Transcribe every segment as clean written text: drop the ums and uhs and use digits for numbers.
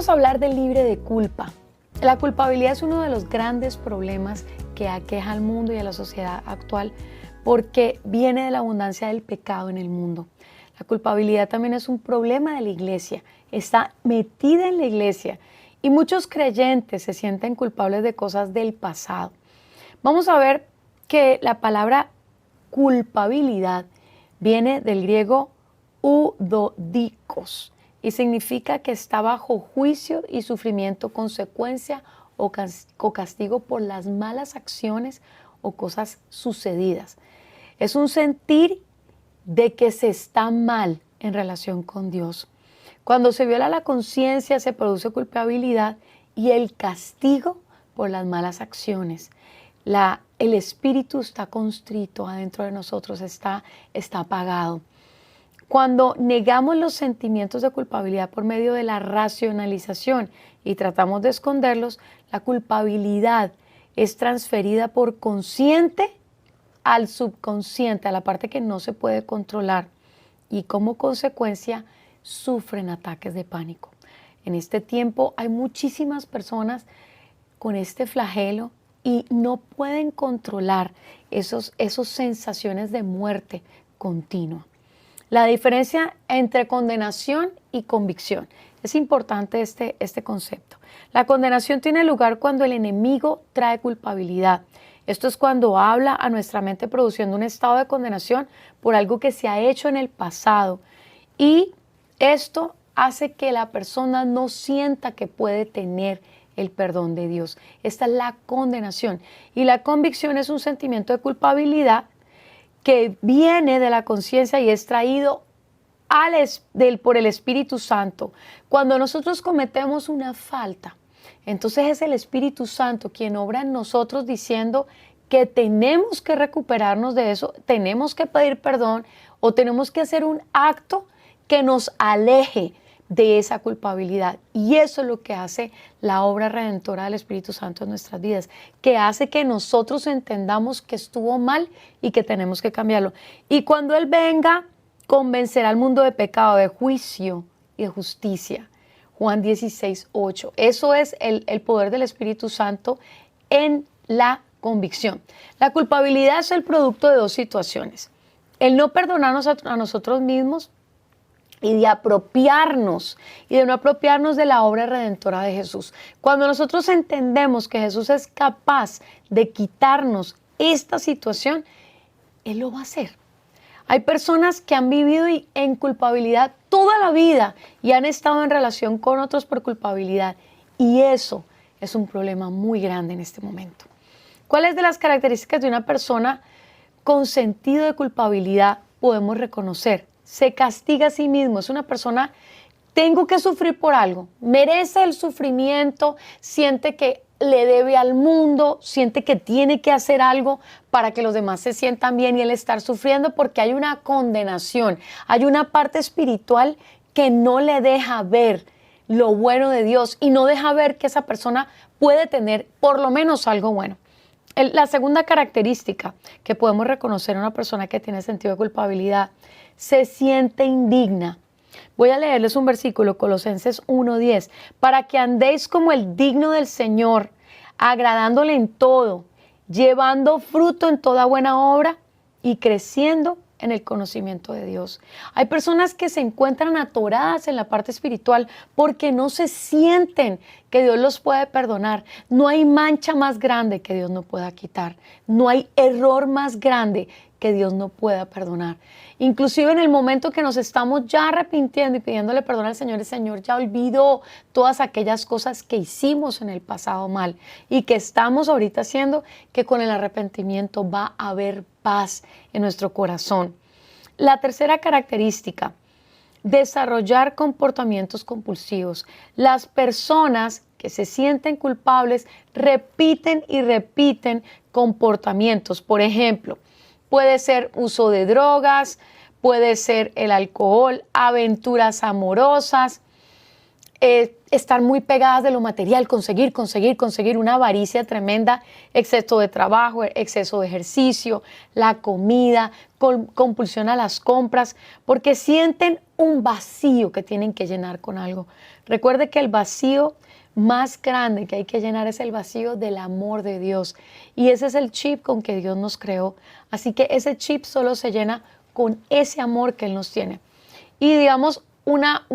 vamos a hablar del libre de culpa. La culpabilidad es uno de los grandes problemas que aqueja al mundo y a la sociedad actual porque viene de la abundancia del pecado en el mundo. La culpabilidad también es un problema de la iglesia, está metida en la iglesia y muchos creyentes se sienten culpables de cosas del pasado. Vamos a ver que la palabra culpabilidad viene del griego udodikos y significa que está bajo juicio y sufrimiento, consecuencia o castigo por las malas acciones o cosas sucedidas. Es un sentir de que se está mal en relación con Dios. Cuando se viola la conciencia se produce culpabilidad y el castigo por las malas acciones. El espíritu está constrito adentro de nosotros, está apagado. Cuando negamos los sentimientos de culpabilidad por medio de la racionalización y tratamos de esconderlos, la culpabilidad es transferida por consciente al subconsciente, a la parte que no se puede controlar y como consecuencia sufren ataques de pánico. En este tiempo hay muchísimas personas con este flagelo y no pueden controlar esas sensaciones de muerte continua. La diferencia entre condenación y convicción. Es importante este concepto. La condenación tiene lugar cuando el enemigo trae culpabilidad. Esto es cuando habla a nuestra mente produciendo un estado de condenación por algo que se ha hecho en el pasado. Y esto hace que la persona no sienta que puede tener el perdón de Dios. Esta es la condenación. Y la convicción es un sentimiento de culpabilidad que viene de la conciencia y es traído por el Espíritu Santo. Cuando nosotros cometemos una falta, entonces es el Espíritu Santo quien obra en nosotros diciendo que tenemos que recuperarnos de eso, tenemos que pedir perdón o tenemos que hacer un acto que nos aleje de esa culpabilidad. Y eso es lo que hace la obra redentora del Espíritu Santo en nuestras vidas, que hace que nosotros entendamos que estuvo mal y que tenemos que cambiarlo. Y cuando Él venga, convencerá al mundo de pecado, de juicio y de justicia. Juan 16:8. Eso es el poder del Espíritu Santo en la convicción. La culpabilidad es el producto de dos situaciones. El no perdonarnos a nosotros mismos y de apropiarnos y de no apropiarnos de la obra redentora de Jesús. Cuando nosotros entendemos que Jesús es capaz de quitarnos esta situación, Él lo va a hacer. Hay personas que han vivido en culpabilidad toda la vida y han estado en relación con otros por culpabilidad. Y eso es un problema muy grande en este momento. ¿Cuáles de las características de una persona con sentido de culpabilidad podemos reconocer? Se castiga a sí mismo, es una persona, tengo que sufrir por algo, merece el sufrimiento, siente que le debe al mundo, siente que tiene que hacer algo para que los demás se sientan bien y él estar sufriendo porque hay una condenación, hay una parte espiritual que no le deja ver lo bueno de Dios y no deja ver que esa persona puede tener por lo menos algo bueno. La segunda característica que podemos reconocer en una persona que tiene sentido de culpabilidad, se siente indigna. Voy a leerles un versículo, Colosenses 1:10, para que andéis como el digno del Señor, agradándole en todo, llevando fruto en toda buena obra y creciendo en el conocimiento de Dios. Hay personas que se encuentran atoradas en la parte espiritual porque no se sienten que Dios los puede perdonar. No hay mancha más grande que Dios no pueda quitar. No hay error más grande que Dios no pueda perdonar. Inclusive en el momento que nos estamos ya arrepintiendo y pidiéndole perdón al Señor, el Señor ya olvidó todas aquellas cosas que hicimos en el pasado mal y que estamos ahorita haciendo, que con el arrepentimiento va a haber paz en nuestro corazón. La tercera característica, desarrollar comportamientos compulsivos. Las personas que se sienten culpables repiten y repiten comportamientos. Por ejemplo, puede ser uso de drogas, puede ser el alcohol, aventuras amorosas, estar muy pegadas de lo material, conseguir, una avaricia tremenda, exceso de trabajo, exceso de ejercicio, la comida, compulsión a las compras, porque sienten un vacío que tienen que llenar con algo. Recuerde que el vacío más grande que hay que llenar es el vacío del amor de Dios. Y ese es el chip con que Dios nos creó. Así que ese chip solo se llena con ese amor que Él nos tiene. Y digamos, una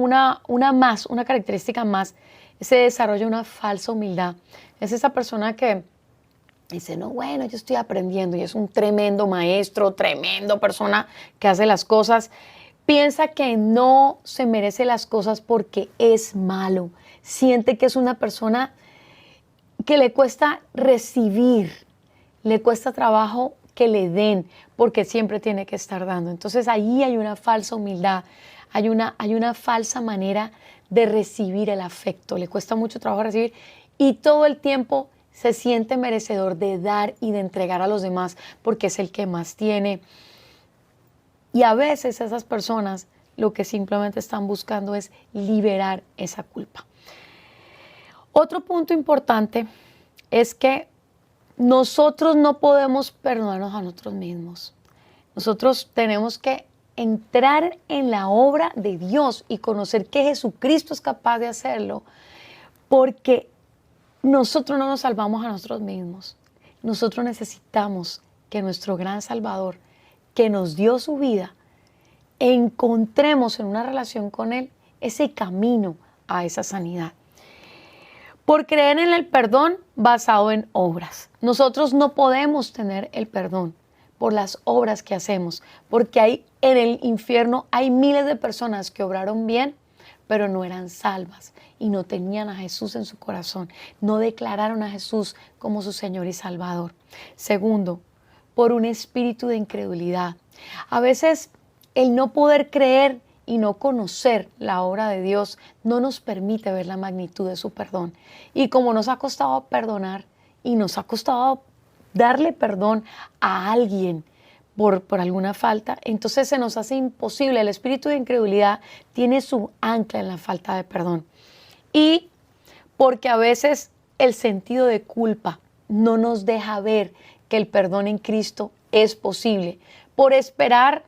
característica más, se desarrolla una falsa humildad. Es esa persona que dice, no, bueno, yo estoy aprendiendo y es un tremendo maestro, tremendo persona que hace las cosas. Piensa que no se merece las cosas porque es malo. Siente que es una persona que le cuesta recibir, le cuesta trabajo que le den porque siempre tiene que estar dando. Entonces ahí hay una falsa humildad, hay una falsa manera de recibir el afecto. Le cuesta mucho trabajo recibir y todo el tiempo se siente merecedor de dar y de entregar a los demás porque es el que más tiene. Y a veces esas personas lo que simplemente están buscando es liberar esa culpa. Otro punto importante es que nosotros no podemos perdonarnos a nosotros mismos. Nosotros tenemos que entrar en la obra de Dios y conocer que Jesucristo es capaz de hacerlo, porque nosotros no nos salvamos a nosotros mismos. Nosotros necesitamos que nuestro gran Salvador, que nos dio su vida, encontremos en una relación con Él ese camino a esa sanidad. Por creer en el perdón basado en obras. Nosotros no podemos tener el perdón por las obras que hacemos, porque en el infierno hay miles de personas que obraron bien, pero no eran salvas y no tenían a Jesús en su corazón, no declararon a Jesús como su Señor y Salvador. Segundo, por un espíritu de incredulidad. A veces el no poder creer y no conocer la obra de Dios no nos permite ver la magnitud de su perdón. Y como nos ha costado perdonar y nos ha costado darle perdón a alguien por alguna falta, entonces se nos hace imposible. El espíritu de incredulidad tiene su ancla en la falta de perdón. Y porque a veces el sentido de culpa no nos deja ver que el perdón en Cristo es posible. Por esperar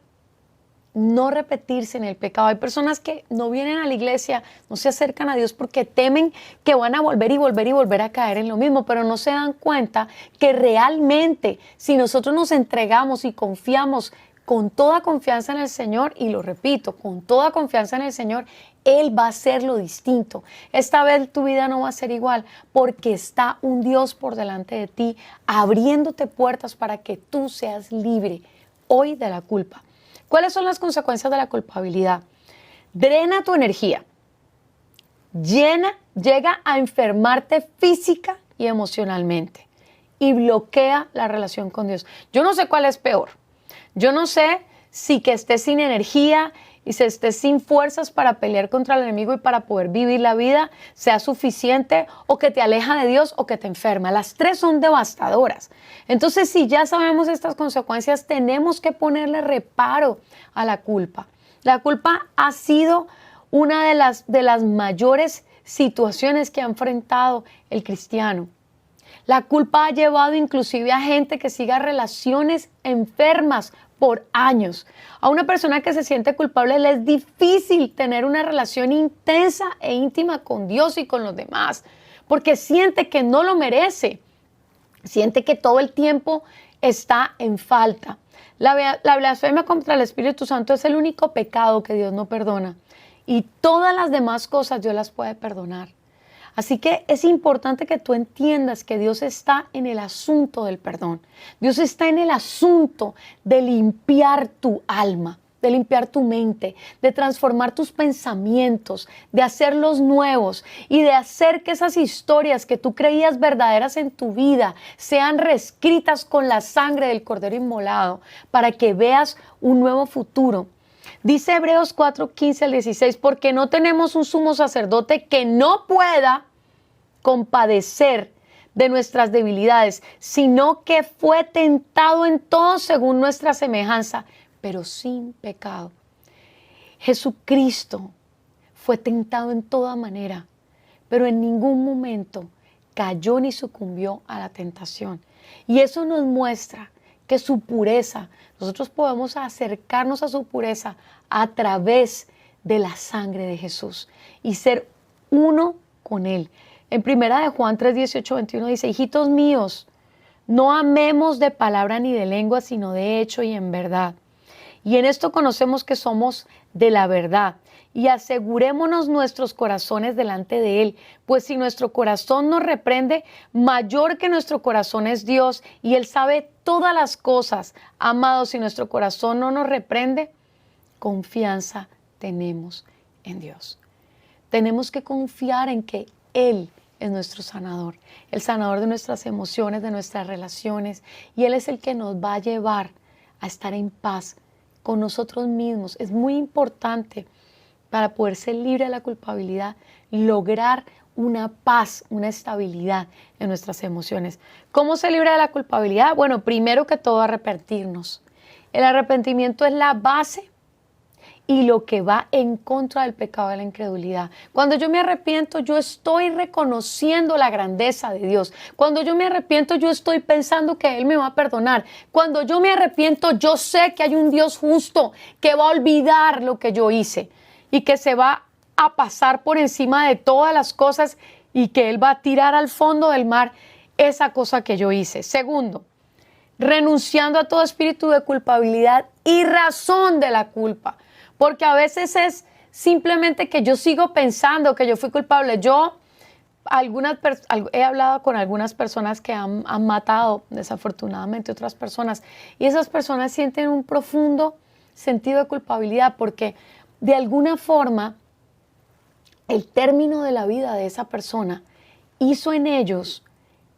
no repetirse en el pecado. Hay personas que no vienen a la iglesia, no se acercan a Dios porque temen que van a volver y volver y volver a caer en lo mismo, pero no se dan cuenta que realmente si nosotros nos entregamos y confiamos con toda confianza en el Señor, y lo repito, con toda confianza en el Señor, Él va a hacer lo distinto. Esta vez tu vida no va a ser igual porque está un Dios por delante de ti, abriéndote puertas para que tú seas libre hoy de la culpa. ¿Cuáles son las consecuencias de la culpabilidad? Drena tu energía, llega a enfermarte física y emocionalmente y bloquea la relación con Dios. Yo no sé cuál es peor. Yo no sé si que estés sin energía y se estés sin fuerzas para pelear contra el enemigo y para poder vivir la vida sea suficiente, o que te aleja de Dios o que te enferma. Las tres son devastadoras. Entonces, si ya sabemos estas consecuencias, tenemos que ponerle reparo a la culpa. La culpa ha sido una de las mayores situaciones que ha enfrentado el cristiano. La culpa ha llevado inclusive a gente que siga relaciones enfermas por años. A una persona que se siente culpable le es difícil tener una relación intensa e íntima con Dios y con los demás, porque siente que no lo merece, siente que todo el tiempo está en falta. La blasfemia contra el Espíritu Santo es el único pecado que Dios no perdona, y todas las demás cosas Dios las puede perdonar. Así que es importante que tú entiendas que Dios está en el asunto del perdón. Dios está en el asunto de limpiar tu alma, de limpiar tu mente, de transformar tus pensamientos, de hacerlos nuevos y de hacer que esas historias que tú creías verdaderas en tu vida sean reescritas con la sangre del Cordero inmolado para que veas un nuevo futuro. Dice Hebreos 4, 15 al 16, porque no tenemos un sumo sacerdote que no pueda compadecer de nuestras debilidades, sino que fue tentado en todo según nuestra semejanza, pero sin pecado. Jesucristo fue tentado en toda manera, pero en ningún momento cayó ni sucumbió a la tentación. Y eso nos muestra que su pureza, nosotros podemos acercarnos a su pureza a través de la sangre de Jesús y ser uno con Él. En primera de Juan 3, 18, 21 dice, hijitos míos, no amemos de palabra ni de lengua, sino de hecho y en verdad. Y en esto conocemos que somos de la verdad. Y asegurémonos nuestros corazones delante de Él, pues si nuestro corazón nos reprende, mayor que nuestro corazón es Dios, y Él sabe todas las cosas. Amados, si nuestro corazón no nos reprende, confianza tenemos en Dios. Tenemos que confiar en que Él es nuestro sanador, el sanador de nuestras emociones, de nuestras relaciones, y Él es el que nos va a llevar a estar en paz con nosotros mismos. Es muy importante para poder ser libre de la culpabilidad, lograr una paz, una estabilidad en nuestras emociones. ¿Cómo se libra de la culpabilidad? Bueno, primero que todo, arrepentirnos. El arrepentimiento es la base y lo que va en contra del pecado de la incredulidad. Cuando yo me arrepiento, yo estoy reconociendo la grandeza de Dios. Cuando yo me arrepiento, yo estoy pensando que Él me va a perdonar. Cuando yo me arrepiento, yo sé que hay un Dios justo que va a olvidar lo que yo hice y que se va a pasar por encima de todas las cosas y que Él va a tirar al fondo del mar esa cosa que yo hice. Segundo, renunciando a todo espíritu de culpabilidad y razón de la culpa. Porque a veces es simplemente que yo sigo pensando que yo fui culpable. He hablado con algunas personas que han matado desafortunadamente otras personas y esas personas sienten un profundo sentido de culpabilidad porque de alguna forma el término de la vida de esa persona hizo en ellos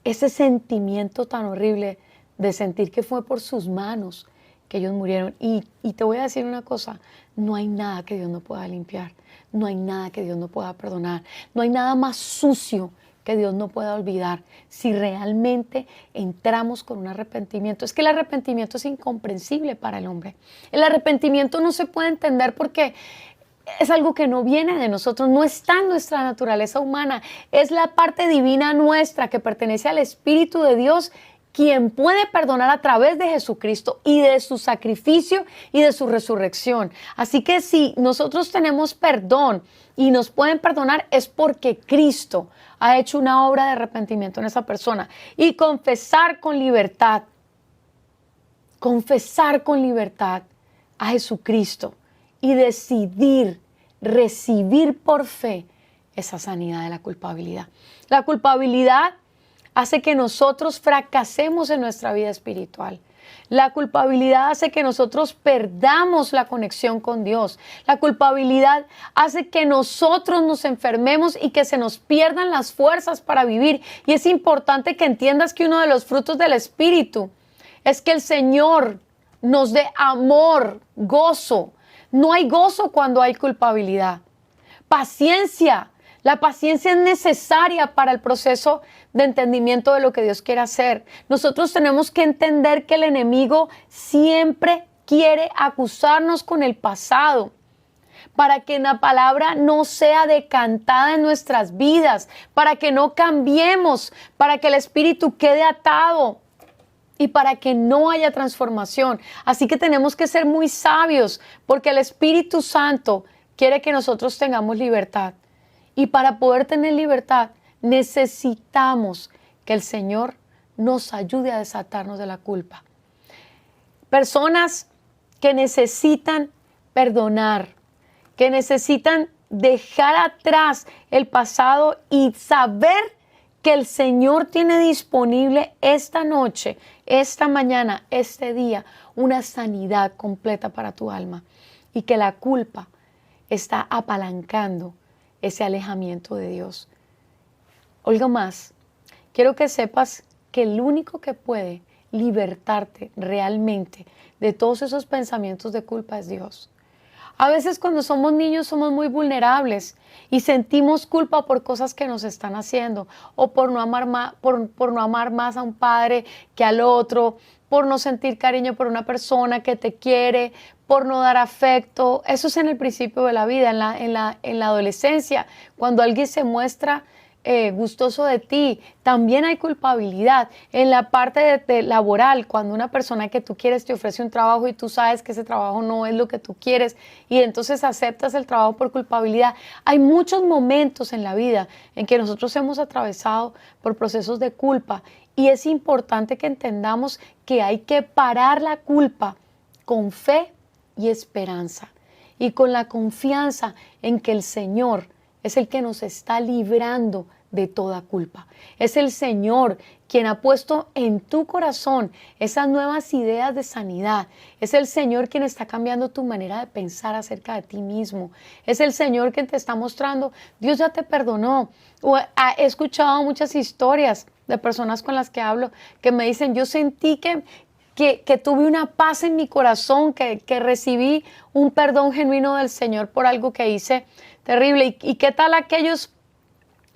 ese sentimiento tan horrible de sentir que fue por sus manos que ellos murieron. Y te voy a decir una cosa, no hay nada que Dios no pueda limpiar, no hay nada que Dios no pueda perdonar, no hay nada más sucio que Dios no pueda olvidar si realmente entramos con un arrepentimiento. Es que el arrepentimiento es incomprensible para el hombre. El arrepentimiento no se puede entender porque es algo que no viene de nosotros, no está en nuestra naturaleza humana, es la parte divina nuestra que pertenece al Espíritu de Dios, quien puede perdonar a través de Jesucristo y de su sacrificio y de su resurrección. Así que si nosotros tenemos perdón y nos pueden perdonar es porque Cristo ha hecho una obra de arrepentimiento en esa persona. Y confesar con libertad a Jesucristo y decidir recibir por fe esa sanidad de la culpabilidad. La culpabilidad hace que nosotros fracasemos en nuestra vida espiritual. La culpabilidad hace que nosotros perdamos la conexión con Dios. La culpabilidad hace que nosotros nos enfermemos y que se nos pierdan las fuerzas para vivir. Y es importante que entiendas que uno de los frutos del Espíritu es que el Señor nos dé amor, gozo. No hay gozo cuando hay culpabilidad. Paciencia. La paciencia es necesaria para el proceso de entendimiento de lo que Dios quiere hacer. Nosotros tenemos que entender que el enemigo siempre quiere acusarnos con el pasado para que la palabra no sea decantada en nuestras vidas, para que no cambiemos, para que el espíritu quede atado y para que no haya transformación. Así que tenemos que ser muy sabios porque el Espíritu Santo quiere que nosotros tengamos libertad. Y para poder tener libertad, necesitamos que el Señor nos ayude a desatarnos de la culpa. Personas que necesitan perdonar, que necesitan dejar atrás el pasado y saber que el Señor tiene disponible esta noche, esta mañana, este día, una sanidad completa para tu alma y que la culpa está apalancando ese alejamiento de Dios. Algo más, quiero que sepas que el único que puede libertarte realmente de todos esos pensamientos de culpa es Dios. A veces cuando somos niños somos muy vulnerables y sentimos culpa por cosas que nos están haciendo o por no amar más a un padre que al otro, por no sentir cariño por una persona que te quiere, por no dar afecto. Eso es en el principio de la vida, en la adolescencia, cuando alguien se muestra gustoso de ti, también hay culpabilidad. En la parte de laboral, cuando una persona que tú quieres te ofrece un trabajo y tú sabes que ese trabajo no es lo que tú quieres y entonces aceptas el trabajo por culpabilidad. Hay muchos momentos en la vida en que nosotros hemos atravesado por procesos de culpa y es importante que entendamos que hay que parar la culpa con fe y esperanza y con la confianza en que el Señor es el que nos está librando de toda culpa. Es el Señor quien ha puesto en tu corazón esas nuevas ideas de sanidad. Es el Señor quien está cambiando tu manera de pensar acerca de ti mismo. Es el Señor quien te está mostrando, Dios ya te perdonó. He escuchado muchas historias de personas con las que hablo que me dicen, yo sentí que tuve una paz en mi corazón, que recibí un perdón genuino del Señor por algo que hice terrible. ¿Y qué tal aquellos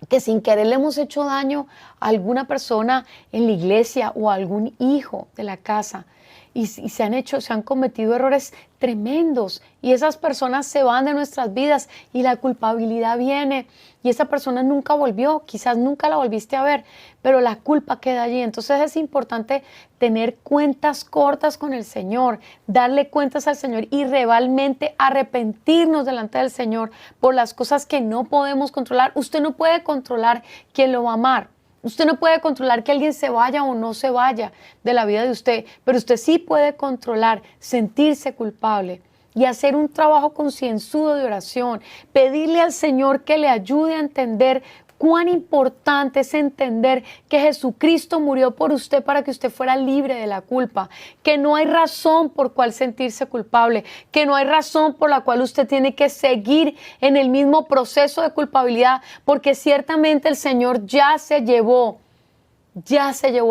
que sin querer le hemos hecho daño a alguna persona en la iglesia o a algún hijo de la casa? Y se han cometido errores tremendos y esas personas se van de nuestras vidas y la culpabilidad viene y esa persona nunca volvió, quizás nunca la volviste a ver, pero la culpa queda allí. Entonces es importante tener cuentas cortas con el Señor, darle cuentas al Señor y realmente arrepentirnos delante del Señor por las cosas que no podemos controlar. Usted no puede controlar quién lo va a amar. Usted no puede controlar que alguien se vaya o no se vaya de la vida de usted, pero usted sí puede controlar sentirse culpable y hacer un trabajo concienzudo de oración, pedirle al Señor que le ayude a entender cuán importante es entender que Jesucristo murió por usted para que usted fuera libre de la culpa, que no hay razón por cual sentirse culpable, que no hay razón por la cual usted tiene que seguir en el mismo proceso de culpabilidad, porque ciertamente el Señor ya se llevó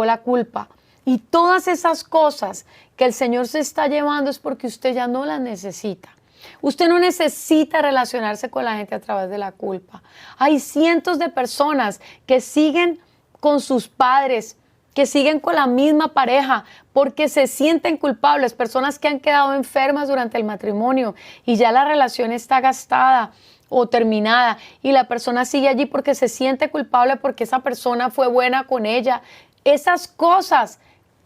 la culpa. Y todas esas cosas que el Señor se está llevando es porque usted ya no las necesita. Usted no necesita relacionarse con la gente a través de la culpa. Hay cientos de personas que siguen con sus padres, que siguen con la misma pareja porque se sienten culpables. Personas que han quedado enfermas durante el matrimonio y ya la relación está gastada o terminada y la persona sigue allí porque se siente culpable porque esa persona fue buena con ella. Esas cosas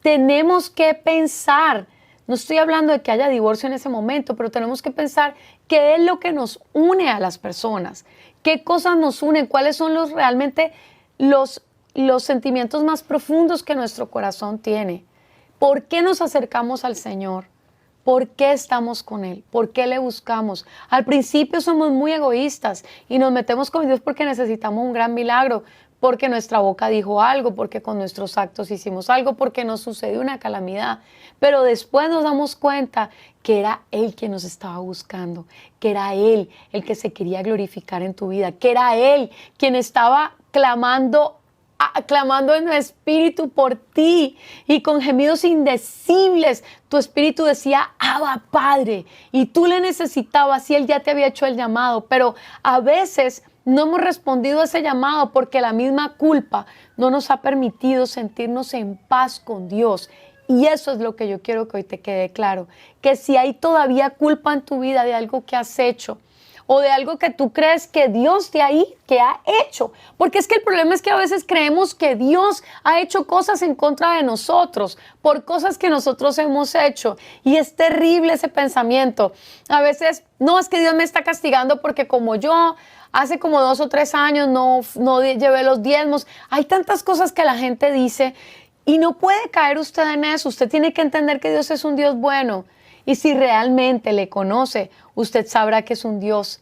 tenemos que pensar. No estoy hablando de que haya divorcio en ese momento, pero tenemos que pensar qué es lo que nos une a las personas, qué cosas nos unen, cuáles son realmente los sentimientos más profundos que nuestro corazón tiene. ¿Por qué nos acercamos al Señor? ¿Por qué estamos con Él? ¿Por qué le buscamos? Al principio somos muy egoístas y nos metemos con Dios porque necesitamos un gran milagro, porque nuestra boca dijo algo, porque con nuestros actos hicimos algo, porque nos sucedió una calamidad. Pero después nos damos cuenta que era Él quien nos estaba buscando, que era Él el que se quería glorificar en tu vida, que era Él quien estaba clamando en tu espíritu por ti y con gemidos indecibles tu espíritu decía Abba Padre y tú le necesitabas y Él ya te había hecho el llamado, pero a veces no hemos respondido a ese llamado porque la misma culpa no nos ha permitido sentirnos en paz con Dios. Y eso es lo que yo quiero que hoy te quede claro, que si hay todavía culpa en tu vida de algo que has hecho o de algo que tú crees que Dios te ha hecho, porque es que el problema es que a veces creemos que Dios ha hecho cosas en contra de nosotros por cosas que nosotros hemos hecho y es terrible ese pensamiento. A veces, no, es que Dios me está castigando porque como yo hace como 2 o 3 años no llevé los diezmos. Hay tantas cosas que la gente dice y no puede caer usted en eso. Usted tiene que entender que Dios es un Dios bueno. Y si realmente le conoce, usted sabrá que es un Dios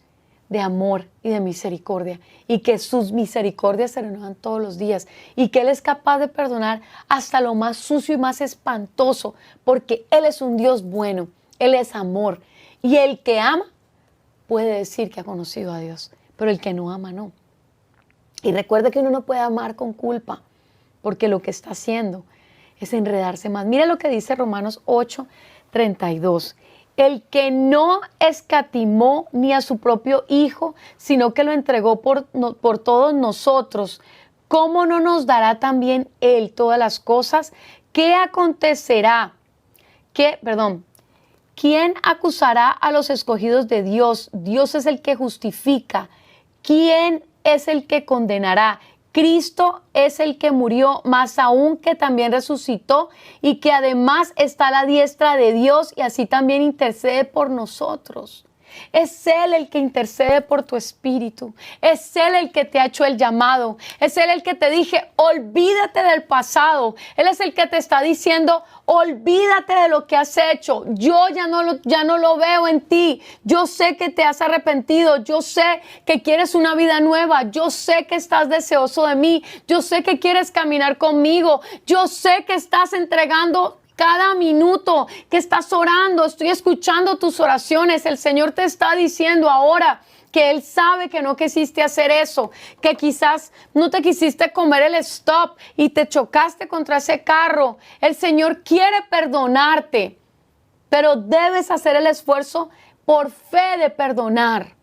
de amor y de misericordia y que sus misericordias se renuevan todos los días y que Él es capaz de perdonar hasta lo más sucio y más espantoso porque Él es un Dios bueno, Él es amor y el que ama puede decir que ha conocido a Dios, pero el que no ama no. Y recuerde que uno no puede amar con culpa porque lo que está haciendo es enredarse más. Mira lo que dice Romanos 8:32. El que no escatimó ni a su propio Hijo, sino que lo entregó por todos nosotros, ¿cómo no nos dará también Él todas las cosas? ¿Qué acontecerá? ¿Quién acusará a los escogidos de Dios? Dios es el que justifica. ¿Quién es el que condenará? Cristo es el que murió, más aún que también resucitó y que además está a la diestra de Dios y así también intercede por nosotros. Es Él el que intercede por tu espíritu. Es Él el que te ha hecho el llamado. Es Él el que te dije, olvídate del pasado. Él es el que te está diciendo, olvídate de lo que has hecho. Yo ya no lo veo en ti. Yo sé que te has arrepentido. Yo sé que quieres una vida nueva. Yo sé que estás deseoso de mí. Yo sé que quieres caminar conmigo. Yo sé que estás entregando cada minuto que estás orando. Estoy escuchando tus oraciones. El Señor te está diciendo ahora que Él sabe que no quisiste hacer eso, que quizás no te quisiste comer el stop y te chocaste contra ese carro. El Señor quiere perdonarte, pero debes hacer el esfuerzo por fe de perdonar.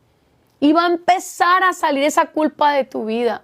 Y va a empezar a salir esa culpa de tu vida.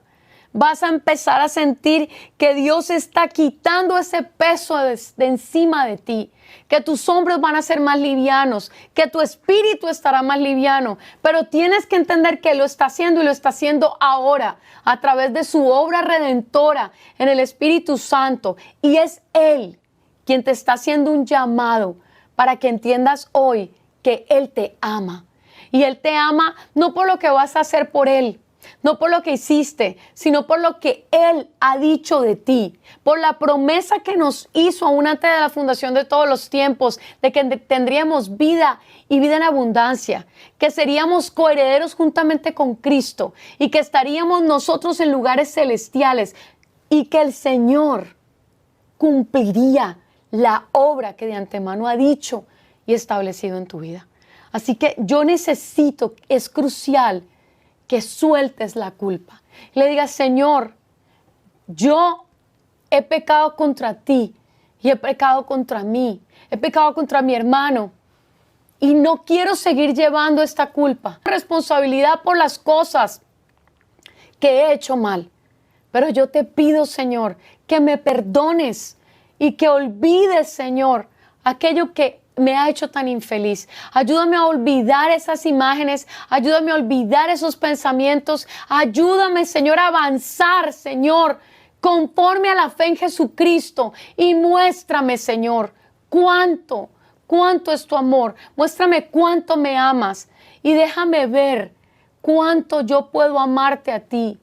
Vas a empezar a sentir que Dios está quitando ese peso de encima de ti, que tus hombros van a ser más livianos, que tu espíritu estará más liviano, pero tienes que entender que lo está haciendo y lo está haciendo ahora a través de su obra redentora en el Espíritu Santo, y es Él quien te está haciendo un llamado para que entiendas hoy que Él te ama, y Él te ama no por lo que vas a hacer por Él, no por lo que hiciste, sino por lo que Él ha dicho de ti, por la promesa que nos hizo aún antes de la fundación de todos los tiempos, de que tendríamos vida y vida en abundancia, que seríamos coherederos juntamente con Cristo y que estaríamos nosotros en lugares celestiales y que el Señor cumpliría la obra que de antemano ha dicho y establecido en tu vida. Así que yo necesito, es crucial, que sueltes la culpa. Le digas, Señor, yo he pecado contra ti y he pecado contra mí, he pecado contra mi hermano y no quiero seguir llevando esta culpa, responsabilidad por las cosas que he hecho mal. Pero yo te pido, Señor, que me perdones y que olvides, Señor, aquello que me ha hecho tan infeliz. Ayúdame a olvidar esas imágenes, ayúdame a olvidar esos pensamientos, ayúdame, Señor, a avanzar, Señor, conforme a la fe en Jesucristo, y muéstrame, Señor, cuánto es tu amor, muéstrame cuánto me amas y déjame ver cuánto yo puedo amarte a ti.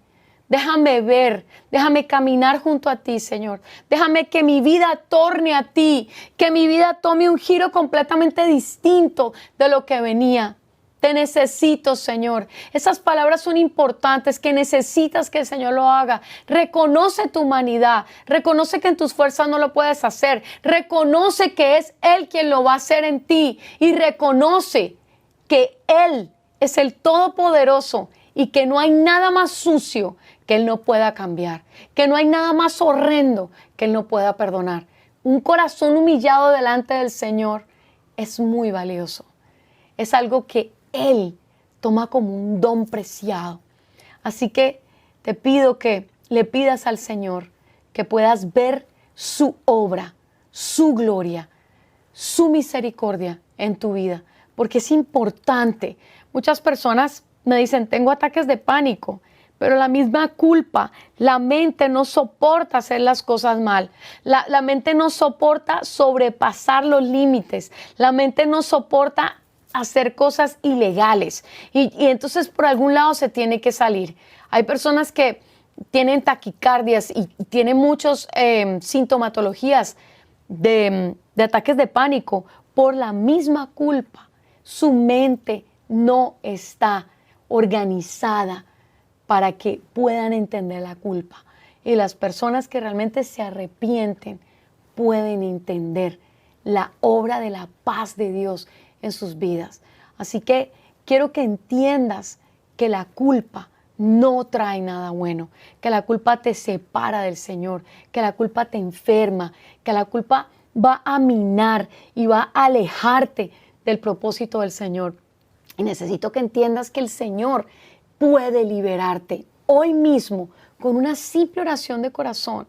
Déjame ver, déjame caminar junto a ti, Señor. Déjame que mi vida torne a ti, que mi vida tome un giro completamente distinto de lo que venía. Te necesito, Señor. Esas palabras son importantes, que necesitas que el Señor lo haga. Reconoce tu humanidad, reconoce que en tus fuerzas no lo puedes hacer, reconoce que es Él quien lo va a hacer en ti y reconoce que Él es el Todopoderoso y que no hay nada más sucio que Él no pueda cambiar, que no hay nada más horrendo que Él no pueda perdonar. Un corazón humillado delante del Señor es muy valioso. Es algo que Él toma como un don preciado. Así que te pido que le pidas al Señor que puedas ver su obra, su gloria, su misericordia en tu vida, porque es importante. Muchas personas me dicen, tengo ataques de pánico, pero la misma culpa, la mente no soporta hacer las cosas mal. La mente no soporta sobrepasar los límites. La mente no soporta hacer cosas ilegales. Y entonces por algún lado se tiene que salir. Hay personas que tienen taquicardias y tienen muchas sintomatologías de ataques de pánico por la misma culpa. Su mente no está organizada para que puedan entender la culpa. Y las personas que realmente se arrepienten pueden entender la obra de la paz de Dios en sus vidas. Así que quiero que entiendas que la culpa no trae nada bueno, que la culpa te separa del Señor, que la culpa te enferma, que la culpa va a minar y va a alejarte del propósito del Señor. Y necesito que entiendas que el Señor puede liberarte hoy mismo con una simple oración de corazón,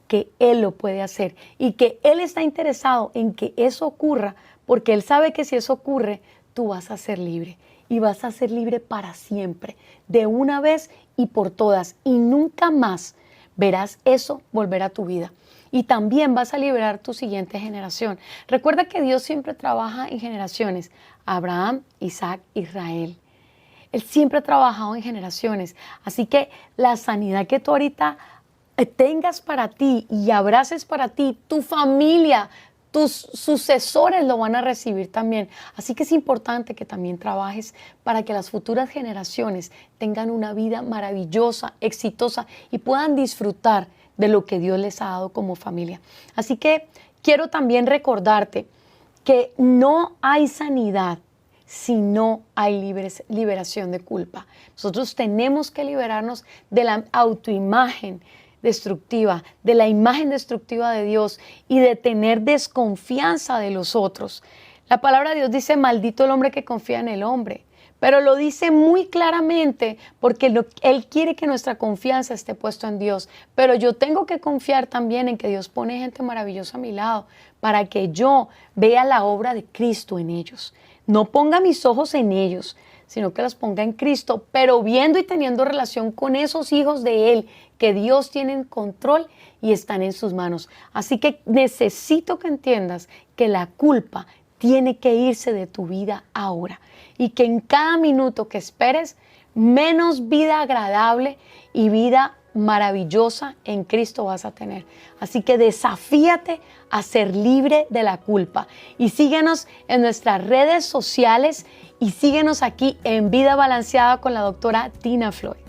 que Él lo puede hacer y que Él está interesado en que eso ocurra, porque Él sabe que si eso ocurre, tú vas a ser libre y vas a ser libre para siempre, de una vez y por todas, y nunca más verás eso volver a tu vida. Y también vas a liberar tu siguiente generación. Recuerda que Dios siempre trabaja en generaciones. Abraham, Isaac, Israel. Él siempre ha trabajado en generaciones. Así que la sanidad que tú ahorita tengas para ti y abraces para ti, tu familia, tus sucesores lo van a recibir también. Así que es importante que también trabajes para que las futuras generaciones tengan una vida maravillosa, exitosa y puedan disfrutar de lo que Dios les ha dado como familia. Así que quiero también recordarte que no hay sanidad si no hay liberación de culpa. Nosotros tenemos que liberarnos de la autoimagen destructiva, de la imagen destructiva de Dios y de tener desconfianza de los otros. La palabra de Dios dice, maldito el hombre que confía en el hombre. Pero lo dice muy claramente porque Él quiere que nuestra confianza esté puesta en Dios. Pero yo tengo que confiar también en que Dios pone gente maravillosa a mi lado para que yo vea la obra de Cristo en ellos. No ponga mis ojos en ellos, sino que los ponga en Cristo, pero viendo y teniendo relación con esos hijos de Él que Dios tiene en control y están en sus manos. Así que necesito que entiendas que la culpa tiene que irse de tu vida ahora y que en cada minuto que esperes, menos vida agradable y vida maravillosa en Cristo vas a tener. Así que desafíate a ser libre de la culpa y síguenos en nuestras redes sociales y síguenos aquí en Vida Balanceada con la doctora Tina Floyd.